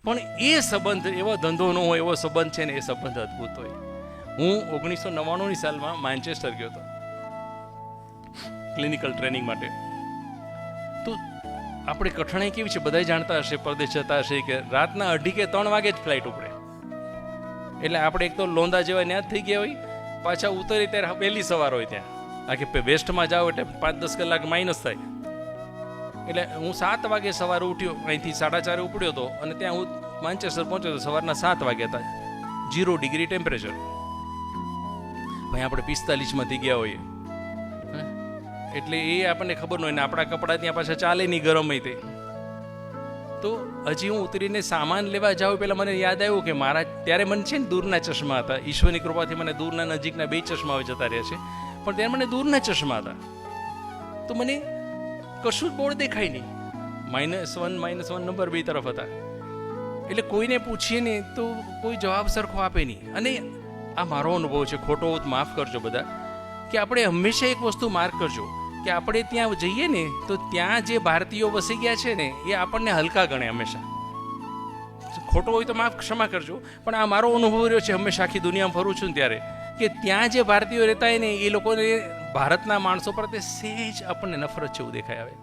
પણ એ સંબંધ એવો ધંધો ન હોય એવો સંબંધ છે ને, એ સંબંધ અદ્ભુત હોય. હું 1999ની સાલમાં મેન્ચેસ્ટર ગયો હતો ક્લિનિકલ ટ્રેનિંગ માટે. તો આપણે કઠણાઈ કેવી છે બધા જાણતા હશે, પરદેશ જતા હશે, કે રાતના 2:30 કે 3 વાગે જ ફ્લાઇટ ઉપડે. એટલે આપણે એક તો લોંદા જેવા ન્યા જ થઈ ગયા હોય, પાછા ઉતરી ત્યારે વહેલી સવાર હોય ત્યાં. આ કે વેસ્ટમાં જાઓ એટલે 5-10 કલાક માઇનસ થાય. એટલે હું 7 વાગે સવારે ઉઠ્યો, અહીંથી 4:30 ઉપડ્યો હતો અને ત્યાં હું મેન્ચેસ્ટર પહોંચ્યો તો સવારના 7 વાગ્યા હતા. 0 ડિગ્રી ટેમ્પરેચર. ભાઈ આપણે 45માં થઈ ગયા હોઈએ, એટલે એ આપણને ખબર ન હોય ને આપણા કપડાં ત્યાં પાછા ચાલે નહીં ગરમ હોય તે. તો હજી હું ઉતરીને સામાન લેવા જાઉં પહેલાં મને યાદ આવ્યું કે મારા ત્યારે મને છે ને દૂરના ચશ્મા હતા. ઈશ્વરની કૃપાથી મને દૂરના નજીકના 2 ચશ્મા હવે જતા રહ્યા છે, પણ ત્યારે મને દૂરના ચશ્મા હતા. તો મને કશું જ બોર્ડ દેખાય નહીં. -1 નંબર 2 તરફ હતા. એટલે કોઈને પૂછીએ ને તો કોઈ જવાબ સરખો આપે નહીં. અને આ મારો અનુભવ છે, ખોટો હોત માફ કરજો બધા, કે આપણે હંમેશા એક વસ્તુ માર્ક કરજો કે આપણે ત્યાં જઈએ ને તો ત્યાં જે ભારતીયો વસી ગયા છે ને એ આપણને હલકા ગણે હંમેશા. ખોટો હોય તો માફ ક્ષમા કરજો, પણ આ મારો અનુભવ રહ્યો છે હંમેશા આખી દુનિયામાં ફરું છું ત્યારે, કે ત્યાં જે ભારતીયો રહેતા હોય ને એ લોકોને ભારતના માણસો પ્રત્યે સહેજ આપણને નફરત જેવું દેખાય આવે.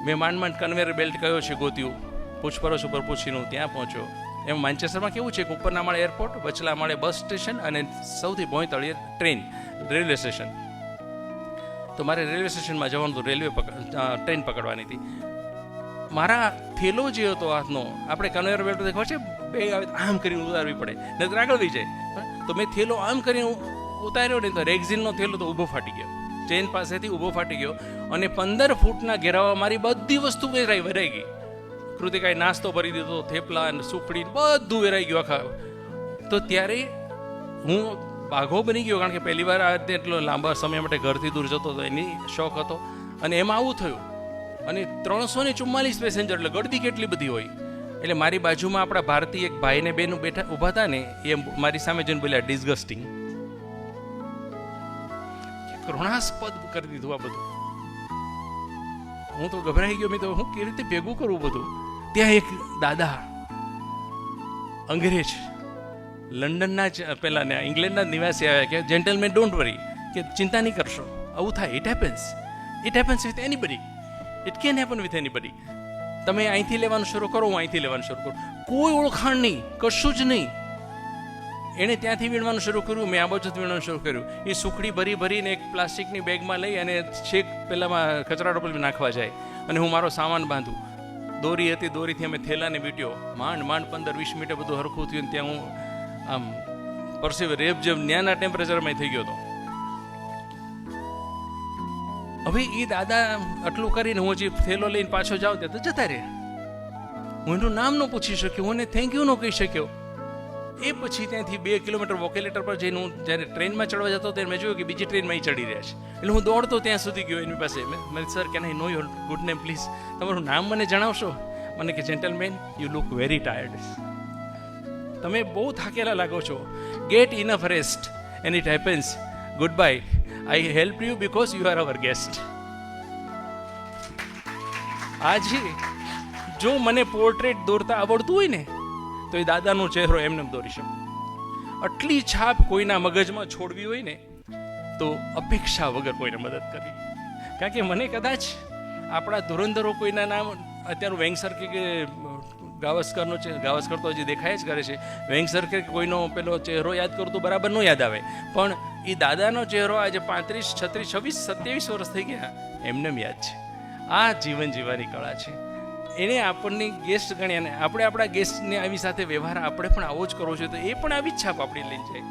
મેં માંડ કન્વેયર બેલ્ટ કયો છે ગોત્યું, પૂછપરછ ઉપર પૂછીને ત્યાં પહોંચ્યો. એમ મેન્ચેસ્ટરમાં કેવું છે કે ઉપરના માળે એરપોર્ટ, વચલા માળે બસ સ્ટેશન અને સૌથી ભોંયતળિયે ટ્રેન, રેલવે સ્ટેશન. તો મારે રેલવે સ્ટેશનમાં જવાનું હતું, ટ્રેન પકડવાની હતી. મારા થેલો જે હતો હાથનો, આપણે કન્વેયર બેલ્ટ દેખાય છે, બે આવે આમ કરીને ઉતારવી પડે નહીંતર આગળ વહી જાય. તો મેં થેલો આમ કરીને ઉતાર્યો ને તો રેક્ઝિનનો થેલો તો ઊભો ફાટી ગયો, ચેન પાસેથી ઊભો ફાટી ગયો અને 15 ફૂટના ઘેરાવા મારી બધી વસ્તુ વેરાઈ ગઈ. કૃતિકાએ નાસ્તો ભરી દીધો, થેપલા અને સુખડી બધું વેરાઈ ગયું આખા. તો ત્યારે હું બાઘો બની ગયો, કારણ કે પહેલી વાર આ એટલો લાંબા સમય માટે ઘરથી દૂર જતો હતો, એની શોખ હતો. અને એમાં આવું થયું. અને 344 પેસેન્જર, એટલે ગળદી કેટલી બધી હોય. એટલે મારી બાજુમાં આપણા ભારતીય એક ભાઈને બેન બેઠા ઊભા હતા ને, એ મારી સામે જઈને બોલ્યા ડિસગસ્ટિંગ. કરુણાસ્પદ કરી દીધું આ બધું. હું તો ગભરાઈ ગયો. મેં તો હું કેવી રીતે ભેગું કરવું બધું. ત્યાં એક દાદા અંગ્રેજ, લંડનના જ પહેલાં ને ઇંગ્લેન્ડના નિવાસી આવ્યા કે જેન્ટલમેન ડોન્ટ વરી, કે ચિંતા નહીં કરશો, આવું થાય, it happens with anybody, it can happen with anybody. તમે અહીંથી લેવાનું શરૂ કરો, હું અહીંથી લેવાનું શરૂ કરું, કોઈ ઓળખાણ નહીં, કશું જ નહીં. એણે ત્યાંથી વીણવાનું શરૂ કર્યું, મેં આ બાજુથી વીણવાનું શરૂ કર્યું. એ સુખડી ભરીને એક પ્લાસ્ટિકની બેગમાં લઈ અને છેક પેલામાં કચરા ટોપલીમાં નાખવા જાય અને હું મારો સામાન બાંધું. દોરી હતી, દોરીથી અમે થેલાને વીટ્યો. માંડ 15-20 મિનિટે બધું હરખું થયું. ત્યાં હું આમ પરસેવ રેપ જેમ ન્યાના ટેમ્પરેચરમાં થઈ ગયો હતો. હવે એ દાદા આટલું કરીને હું જે થેલો લઈને પાછો જાઉં ત્યાં તો જતા રહ્યા. હું એનું નામ ન પૂછી શક્યો, હું એને થેન્ક યુ ન કહી શક્યો. એ પછી ત્યાંથી 2 કિલોમીટર વોકેલેટર પર જઈને હું જ્યારે ટ્રેનમાં ચડવા જતો ત્યારે મેં જોયું કે બીજી ટ્રેનમાં ચડી રહ્યા છે. એટલે હું દોડતો ત્યાં સુધી ગયો એની પાસે. મેં sir can I know your good name please, તમારું નામ મને જણાવશો? મને કે gentleman you look very tired, તમે બહુ થાકેલા લાગો છો, get enough rest and it happens, goodbye, I help you because you are our guest. આજે જો મને પોર્ટ્રેટ દોરતા આવડતું હોય ને તો એ દાદાનો ચહેરો એમને દોરી શકું. આટલી છાપ કોઈના મગજમાં છોડવી હોય ને તો અપેક્ષા વગર કોઈને મદદ કરવી. કારણ કે મને કદાચ આપણા ધુરંધરો કોઈના નામ અત્યારે વેંગસર કે ગાવસ્કરનો ગાવસ્કર તો હજી દેખાય જ કરે છે, વેંગસર કે કોઈનો પેલો ચહેરો યાદ કરું તો બરાબર ન યાદ આવે, પણ એ દાદાનો ચહેરો આજે 35, 36, 26, 27 વર્ષ થઈ ગયા એમને યાદ છે. આ જીવન જીવવાની કળા છે. એને આપણને ગેસ્ટ ગણ્યા ને આપણે આપણા ગેસ્ટને આવી સાથે વ્યવહાર આપણે પણ આવો જ કરવો જોઈએ, તો એ પણ આવી જ છાપ આપણી લઈને જાય.